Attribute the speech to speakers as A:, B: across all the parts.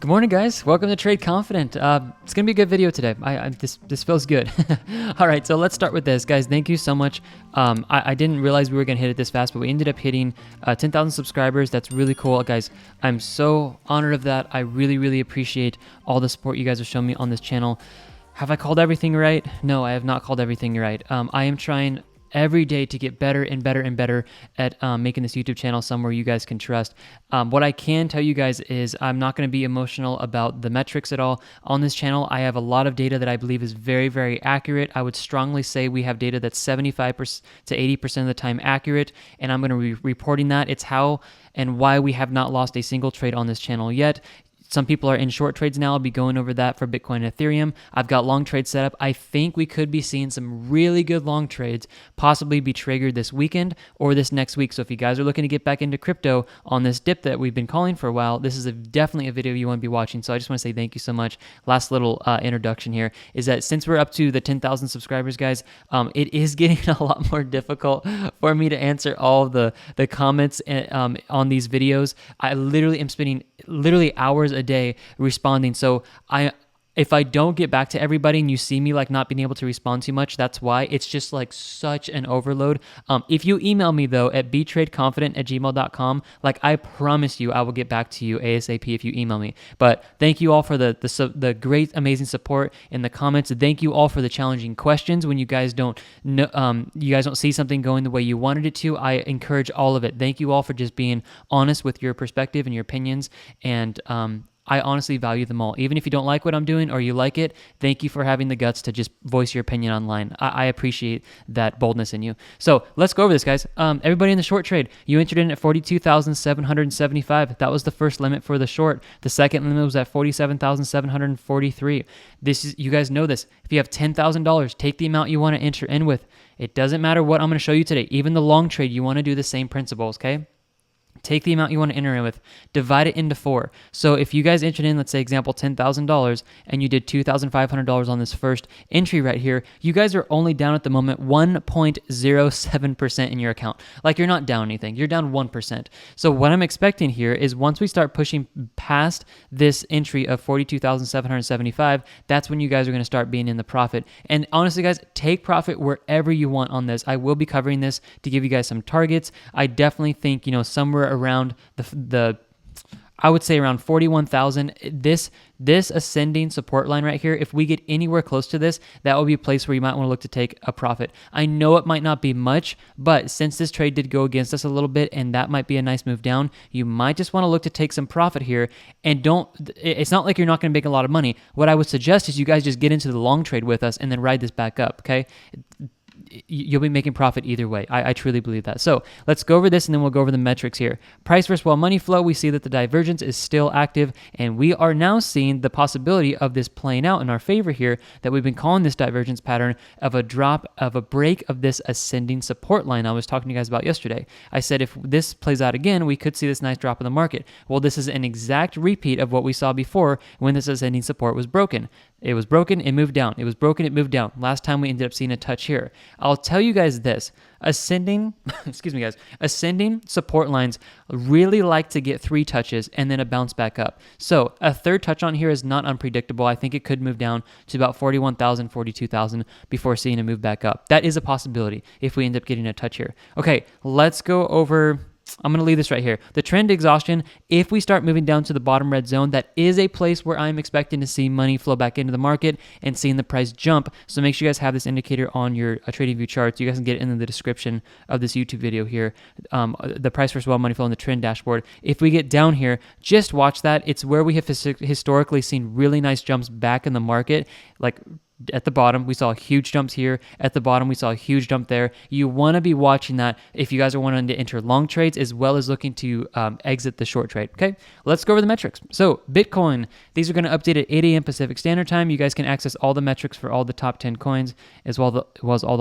A: Good morning, guys. Welcome to Trade Confident. It's gonna be a good video today. This feels good. All right, so let's start with this, guys. Thank you so much. I didn't realize we were gonna hit it this fast, but we ended up hitting 10,000 subscribers. That's really cool, guys. I'm so honored of that. I really appreciate all the support you guys have shown me on this channel. Have I called everything right? No, I have not called everything right. I am trying every day to get better and better at making this YouTube channel somewhere you guys can trust. What I can tell you guys is I'm not going to be emotional about the metrics at all. On this channel, I have a lot of data that I believe is very accurate. I would strongly say we have data that's 75% to 80% of the time accurate, and I'm going to be reporting that. It's how and why we have not lost a single trade on this channel yet. Some people are in short trades now. I'll be going over that for Bitcoin and Ethereum. I've got long trades set up. I think we could be seeing some really good long trades possibly be triggered this weekend or this next week. So if you guys are looking to get back into crypto on this dip that we've been calling for a while, this is definitely a video you want to be watching. So I just want to say thank you so much. Last little introduction here is that since we're up to the 10,000 subscribers, guys, it is getting a lot more difficult for me to answer all the comments on these videos. I literally am spending hours a day responding. So if I don't get back to everybody and you see me like not being able to respond too much, that's why. It's just like such an overload. If you email me though at betradeconfident@gmail.com, like I promise you I will get back to you ASAP if you email me. But thank you all for the great, amazing support in the comments. Thank you all for the challenging questions when you guys don't see something going the way you wanted it to. I encourage all of it. Thank you all for just being honest with your perspective and your opinions, and I honestly value them all. Even if you don't like what I'm doing or you like it, thank you for having the guts to just voice your opinion online. I appreciate that boldness in you. So let's go over this, guys. Everybody in the short trade, you entered in at 42,775. That was the first limit for the short. The second limit was at 47,743. You guys know this. If you have $10,000, take the amount you want to enter in with. It doesn't matter what I'm going to show you today. Even the long trade, you want to do the same principles, okay? Take the amount you want to enter in with, divide it into 4. So if you guys entered in, let's say example, $10,000 and you did $2,500 on this first entry right here, you guys are only down at the moment 1.07% in your account. Like you're not down anything, you're down 1%. So what I'm expecting here is once we start pushing past this entry of 42,775, that's when you guys are going to start being in the profit. And honestly, guys, take profit wherever you want on this. I will be covering this to give you guys some targets. I definitely think, somewhere around I would say around 41,000. This ascending support line right here, if we get anywhere close to this, that will be a place where you might want to look to take a profit. I know it might not be much, but since this trade did go against us a little bit and that might be a nice move down, you might just want to look to take some profit here. And it's not like you're not going to make a lot of money. What I would suggest is you guys just get into the long trade with us and then ride this back up, okay? You'll be making profit either way. I truly believe that. So let's go over this and then we'll go over the metrics here. Price versus money flow, we see that the divergence is still active, and we are now seeing the possibility of this playing out in our favor here, that we've been calling this divergence pattern of a break of this ascending support line I was talking to you guys about yesterday. I said if this plays out again, we could see this nice drop in the market. Well, this is an exact repeat of what we saw before when this ascending support was broken. It was broken, it moved down. It was broken, it moved down. Last time we ended up seeing a touch here. I'll tell you guys this, ascending support lines really like to get 3 touches and then a bounce back up. So a third touch on here is not unpredictable. I think it could move down to about 41,000, 42,000 before seeing a move back up. That is a possibility if we end up getting a touch here. Okay, let's go over. I'm going to leave this right here. The trend exhaustion, if we start moving down to the bottom red zone, that is a place where I'm expecting to see money flow back into the market and seeing the price jump. So make sure you guys have this indicator on your TradingView charts. You guys can get it in the description of this YouTube video here. The price versus money flow on the trend dashboard. If we get down here, just watch that. It's where we have historically seen really nice jumps back in the market. Like at the bottom, we saw huge jumps here. At the bottom, we saw a huge jump there. You want to be watching that if you guys are wanting to enter long trades as well as looking to exit the short trade. Okay, let's go over the metrics. So Bitcoin, these are going to update at 8 a.m. Pacific Standard Time. You guys can access all the metrics for all the top 10 coins as well as all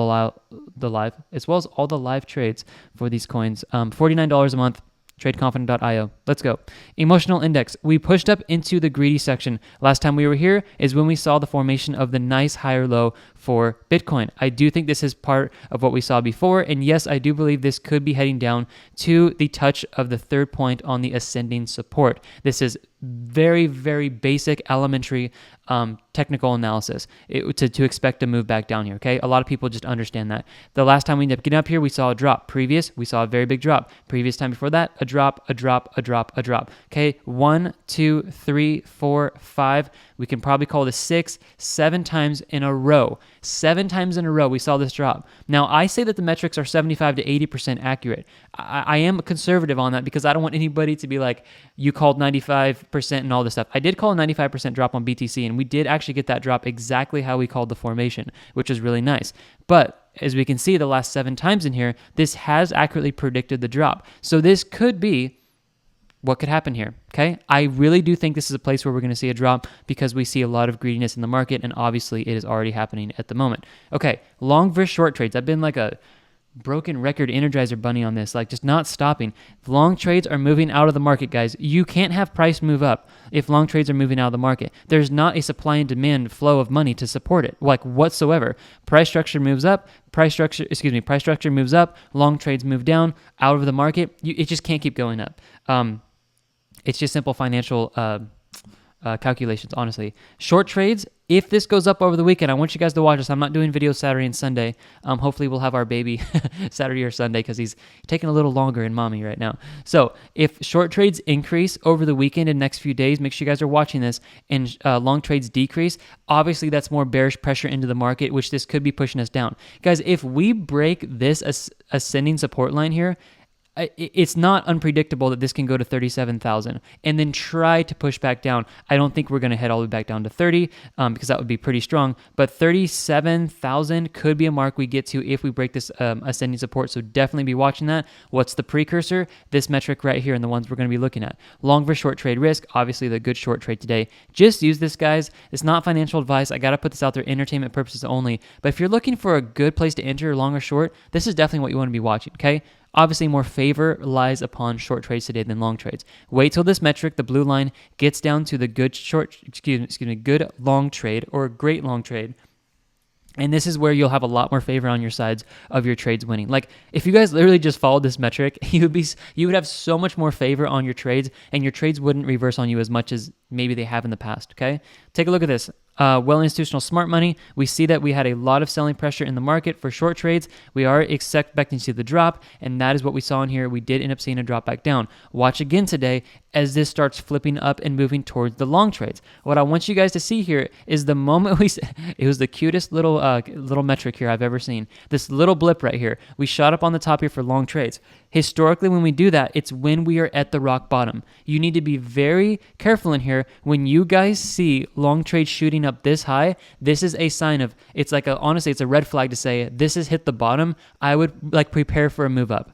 A: the live trades for these coins. $49 a month. TradeConfident.io. Let's go. Emotional index. We pushed up into the greedy section. Last time we were here is when we saw the formation of the nice higher low for Bitcoin. I do think this is part of what we saw before. And yes, I do believe this could be heading down to the touch of the third point on the ascending support. This is very, very basic elementary technical analysis to expect to move back down here, okay? A lot of people just understand that. The last time we ended up getting up here, we saw a drop. We saw a very big drop. Previous time before that, a drop, a drop, a drop, a drop. Okay, 1, 2, 3, 4, 5. We can probably call this 6, 7 times in a row. 7 times in a row, we saw this drop. Now, I say that the metrics are 75 to 80% accurate. I am conservative on that because I don't want anybody to be like, you called 95% and all this stuff. I did call a 95% drop on BTC, and we did actually get that drop exactly how we called the formation, which is really nice. But as we can see, the last 7 times in here, this has accurately predicted the drop. So this could be what could happen here, okay? I really do think this is a place where we're going to see a drop because we see a lot of greediness in the market, and obviously it is already happening at the moment. Okay, long versus short trades. I've been like a broken record Energizer bunny on this, like just not stopping. Long trades are moving out of the market, guys. You can't have price move up if long trades are moving out of the market. There's not a supply and demand flow of money to support it, like whatsoever. Price structure moves up, price structure moves up, long trades move down, out of the market. It just can't keep going up. It's just simple financial calculations, honestly. Short trades, if this goes up over the weekend, I want you guys to watch this. I'm not doing videos Saturday and Sunday. Hopefully we'll have our baby Saturday or Sunday because he's taking a little longer in mommy right now. So if short trades increase over the weekend and next few days, make sure you guys are watching this, and long trades decrease, obviously that's more bearish pressure into the market, which this could be pushing us down. Guys, if we break this ascending support line here, it's not unpredictable that this can go to 37,000 and then try to push back down. I don't think we're going to head all the way back down to 30 because that would be pretty strong, but 37,000 could be a mark we get to if we break this ascending support, so definitely be watching that. What's the precursor? This metric right here and the ones we're going to be looking at. Long versus short trade risk, obviously the good short trade today. Just use this, guys. It's not financial advice. I got to put this out there, entertainment purposes only, but if you're looking for a good place to enter, long or short, this is definitely what you want to be watching, okay? Obviously, more favor lies upon short trades today than long trades. Wait till this metric, the blue line, gets down to the good good long trade or great long trade. And this is where you'll have a lot more favor on your sides of your trades winning. Like if you guys literally just followed this metric, you would have so much more favor on your trades, and your trades wouldn't reverse on you as much as maybe they have in the past, okay? Take a look at this. Well institutional smart money, we see that we had a lot of selling pressure in the market for short trades. We are expecting to see the drop, and that is what we saw in here. We did end up seeing a drop back down. Watch again today as this starts flipping up and moving towards the long trades. What I want you guys to see here is the moment it was the cutest little metric here I've ever seen. This little blip right here. We shot up on the top here for long trades. Historically, when we do that, it's when we are at the rock bottom. You need to be very careful in here. When you guys see long trades shooting up this high, this is a sign of, honestly, it's a red flag to say, this has hit the bottom. I would prepare for a move up.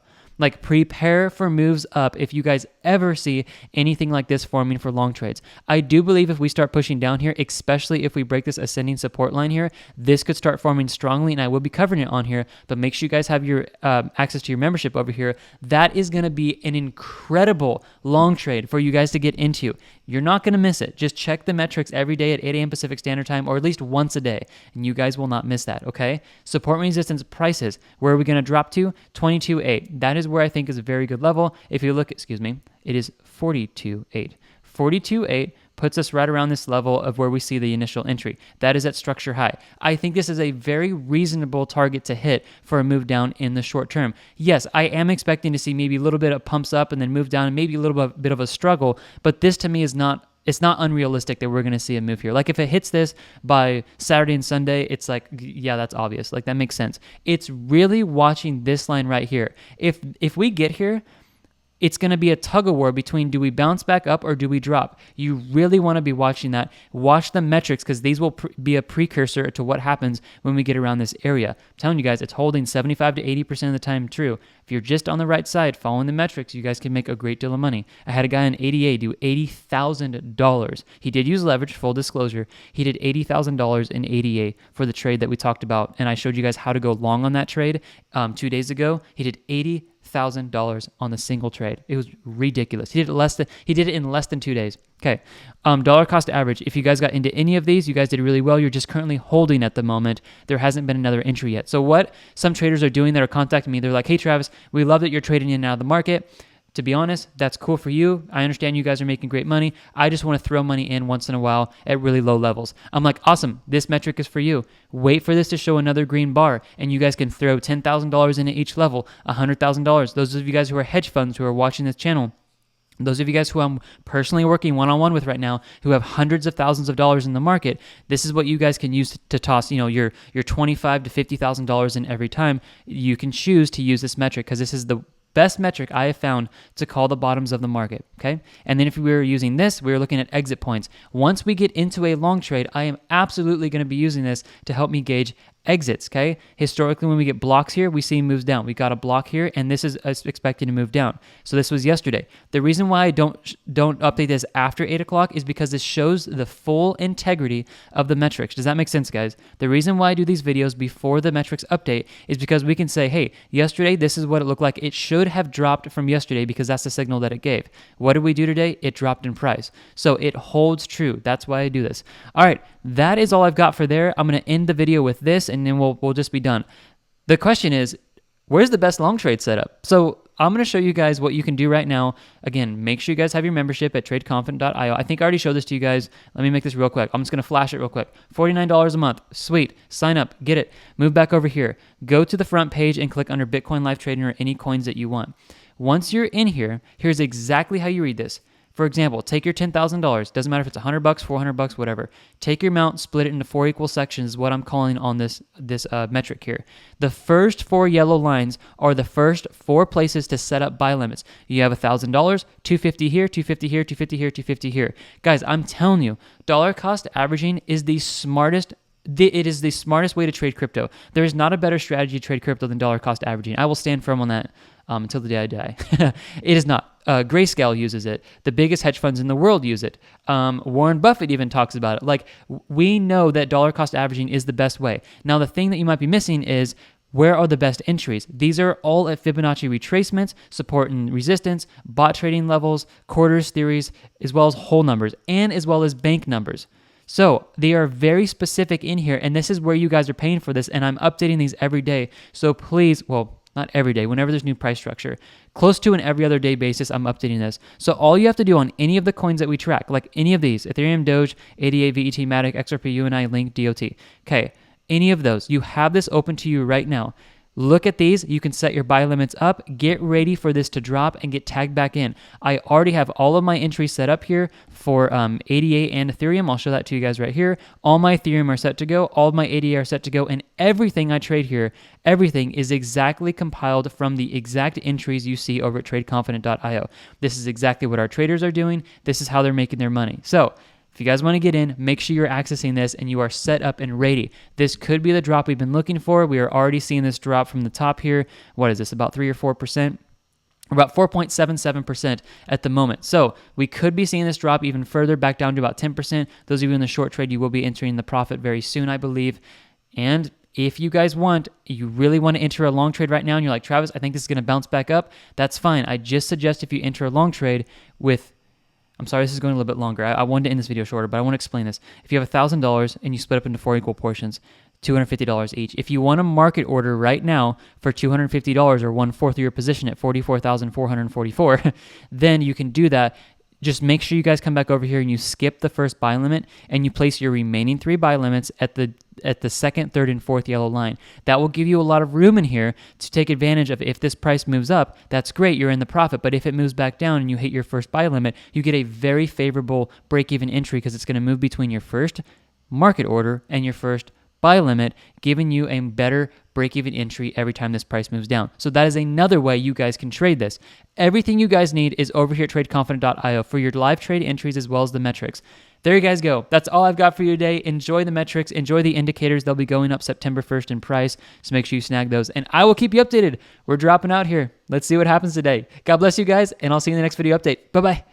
A: Prepare for moves up if you guys ever see anything like this forming for long trades. I do believe if we start pushing down here, especially if we break this ascending support line here, this could start forming strongly, and I will be covering it on here, but make sure you guys have your access to your membership over here. That is going to be an incredible long trade for you guys to get into. You're not going to miss it. Just check the metrics every day at 8 a.m. Pacific Standard Time, or at least once a day, and you guys will not miss that, okay? Support and resistance prices, where are we going to drop to? 22.8. That is where I think is a very good level. If you look, it is 42.8. 42.8 puts us right around this level of where we see the initial entry. That is at structure high. I think this is a very reasonable target to hit for a move down in the short term. Yes, I am expecting to see maybe a little bit of pumps up and then move down and maybe a little bit of a struggle, but this to me is not, it's not unrealistic that we're going to see a move here. Like if it hits this by Saturday and Sunday, it's like, yeah, that's obvious. Like that makes sense. It's really watching this line right here. If we get here, it's going to be a tug of war between do we bounce back up or do we drop. You really want to be watching that. Watch the metrics because these will be a precursor to what happens when we get around this area. I'm telling you guys, it's holding 75 to 80% of the time true. If you're just on the right side following the metrics, you guys can make a great deal of money. I had a guy in ADA do $80,000. He did use leverage, full disclosure. He did $80,000 in ADA for the trade that we talked about, and I showed you guys how to go long on that trade 2 days ago. He did $80,000 on the single trade. It was ridiculous. He did it in less than 2 days. Okay. Dollar cost average. If you guys got into any of these, you guys did really well. You're just currently holding at the moment. There hasn't been another entry yet. So what some traders are doing that are contacting me, they're like, hey, Travis, we love that you're trading in and out of the market. To be honest, that's cool for you. I understand you guys are making great money. I just want to throw money in once in a while at really low levels. I'm like, awesome, this metric is for you. Wait for this to show another green bar, and you guys can throw $10,000 in at each level, $100,000. Those of you guys who are hedge funds who are watching this channel, those of you guys who I'm personally working one-on-one with right now, who have hundreds of thousands of dollars in the market, this is what you guys can use to toss, your $25,000 to $50,000 in every time. You can choose to use this metric because this is the best metric I have found to call the bottoms of the market, okay? And then if we were using this, we were looking at exit points. Once we get into a long trade, I am absolutely going to be using this to help me gauge exits, okay? Historically, when we get blocks here, we see moves down. We got a block here, and this is expecting to move down. So this was yesterday. The reason why I don't update this after 8 o'clock is because this shows the full integrity of the metrics. Does that make sense, guys? The reason why I do these videos before the metrics update is because we can say, hey, yesterday, this is what it looked like. It should have dropped from yesterday because that's the signal that it gave. What did we do today? It dropped in price. So it holds true. That's why I do this. All right, that is all I've got for there. I'm going to end the video with this, and then we'll just be done. The question is, where's the best long trade setup? So I'm going to show you guys what you can do right now. Again, make sure you guys have your membership at tradeconfident.io. I think I already showed this to you guys. Let me make this real quick. I'm just going to flash it real quick. $49 a month. Sweet. Sign up. Get it. Move back over here. Go to the front page and click under Bitcoin Live Trading or any coins that you want. Once you're in here, here's exactly how you read this. For example, take your $10,000. Doesn't matter if it's $100, $400, whatever. Take your amount, split it into 4 equal sections is what I'm calling on this metric here. The first 4 yellow lines are the first 4 places to set up buy limits. You have $1,000, $250 here, $250 here, $250 here, $250 here. Guys, I'm telling you, dollar cost averaging is the smartest. It is the smartest way to trade crypto. There is not a better strategy to trade crypto than dollar cost averaging. I will stand firm on that until the day I die. It is not. Grayscale uses it. The biggest hedge funds in the world use it. Warren Buffett even talks about it. Like, we know that dollar cost averaging is the best way. Now, the thing that you might be missing is, where are the best entries? These are all at Fibonacci retracements, support and resistance, bot trading levels, quarters theories, as well as whole numbers, and as well as bank numbers. So they are very specific in here, and this is where you guys are paying for this, and I'm updating these every day. So please, well, not every day, whenever there's new price structure, close to an every other day basis, I'm updating this. So all you have to do on any of the coins that we track, like any of these, Ethereum, Doge, ADA, VET, Matic, XRP, UNI, Link, DOT, okay, any of those, you have this open to you right now. Look at these. You can set your buy limits up. Get ready for this to drop and get tagged back in. I already have all of my entries set up here for ADA and Ethereum. I'll show that to you guys right here. All my Ethereum are set to go. All of my ADA are set to go. And everything I trade here, everything is exactly compiled from the exact entries you see over at tradeconfident.io. This is exactly what our traders are doing. This is how they're making their money. So if you guys want to get in, make sure you're accessing this and you are set up and ready. This could be the drop we've been looking for. We are already seeing this drop from the top here. What is this, about 3 or 4%? About 4.77% at the moment. So we could be seeing this drop even further, back down to about 10%. Those of you in the short trade, you will be entering the profit very soon, I believe. And if you guys you really want to enter a long trade right now and you're like, Travis, I think this is going to bounce back up, that's fine. I just suggest if you enter a long trade with, I'm sorry, this is going a little bit longer. I wanted to end this video shorter, but I want to explain this. If you have $1,000 and you split up into 4 equal portions, $250 each. If you want a market order right now for $250 or 1/4 of your position at 44,444, then you can do that. Just make sure you guys come back over here and you skip the first buy limit and you place your remaining 3 buy limits at the second, third, and fourth yellow line. That will give you a lot of room in here to take advantage of. If this price moves up, that's great, you're in the profit. But if it moves back down and you hit your first buy limit, you get a very favorable break-even entry because it's going to move between your first market order and your first buy limit, giving you a better break-even entry every time this price moves down. So that is another way you guys can trade this. Everything you guys need is over here at tradeconfident.io for your live trade entries as well as the metrics. There you guys go. That's all I've got for you today. Enjoy the metrics. Enjoy the indicators. They'll be going up September 1st in price, so make sure you snag those. And I will keep you updated. We're dropping out here. Let's see what happens today. God bless you guys, and I'll see you in the next video update. Bye-bye.